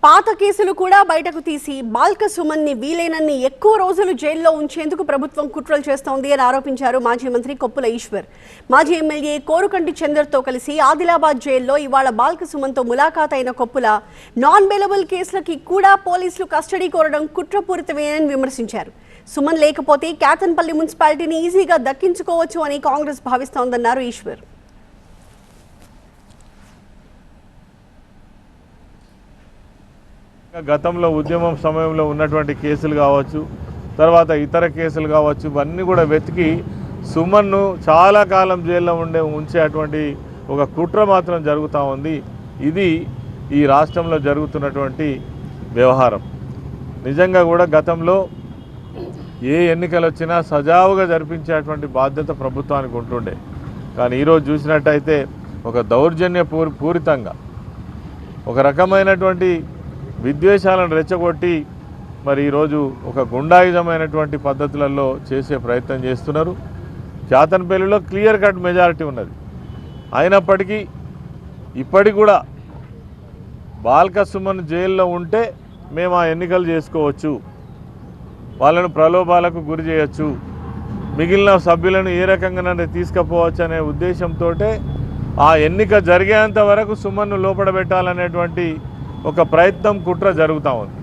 పాత కేసులు కూడా బయటకు తీసి బాల్క సుమన్ని వీలైనన్ని ఎక్కువ రోజులు జైల్లో ఉంచేందుకు ప్రభుత్వం కుట్రలు చేస్తోంది అని ఆరోపించారు మాజీ మంత్రి కొప్పుల ఈశ్వర్. మాజీ ఎమ్మెల్యే కోరుకంటి చందర్తో కలిసి ఆదిలాబాద్ జైల్లో ఇవాళ బాల్క సుమన్తో ములాఖాత్ అయిన కొప్పుల నాన్ బెయిలబుల్ కేసులకి కూడా పోలీసులు కస్టడీ కోరడం కుట్రపూరితమేనని విమర్శించారు. సుమన్ లేకపోతే కేతన్పల్లి మున్సిపాలిటీని ఈజీగా దక్కించుకోవచ్చు అని కాంగ్రెస్ భావిస్తోందన్నారు ఈశ్వర్. గతంలో ఉద్యమం సమయంలో ఉన్నటువంటి కేసులు కావచ్చు, తర్వాత ఇతర కేసులు కావచ్చు, ఇవన్నీ కూడా వెతికి సుమన్ను చాలా కాలం జైల్లో ఉంచేటువంటి ఒక కుట్ర మాత్రం జరుగుతూ ఉంది. ఇది ఈ రాష్ట్రంలో జరుగుతున్నటువంటి వ్యవహారం. నిజంగా కూడా గతంలో ఏ ఎన్నికలు వచ్చినా సజావుగా జరిపించేటువంటి బాధ్యత ప్రభుత్వానికి ఉంటుండే. కానీ ఈరోజు చూసినట్టయితే ఒక దౌర్జన్య పూరితంగా ఒక రకమైనటువంటి విద్వేషాలను రెచ్చగొట్టి మరి ఈరోజు ఒక గుండాయుధమైనటువంటి పద్ధతులలో చేసే ప్రయత్నం చేస్తున్నారు. కేతన్పల్లిలో క్లియర్ కట్ మెజారిటీ ఉన్నది. అయినప్పటికీ ఇప్పటికి కూడా బాల్క సుమన్ జైల్లో ఉంటే మేము ఆ ఎన్నికలు చేసుకోవచ్చు, వాళ్ళను ప్రలోభాలకు గురి చేయొచ్చు, మిగిలిన సభ్యులను ఏ రకంగానే తీసుకుపోవచ్చు అనే ఉద్దేశంతో ఆ ఎన్నిక జరిగేంత వరకు సుమన్ను లోపడబెట్టాలనేటువంటి ఒక ప్రయత్నం కుట్ర జరుగుతూ ఉంది.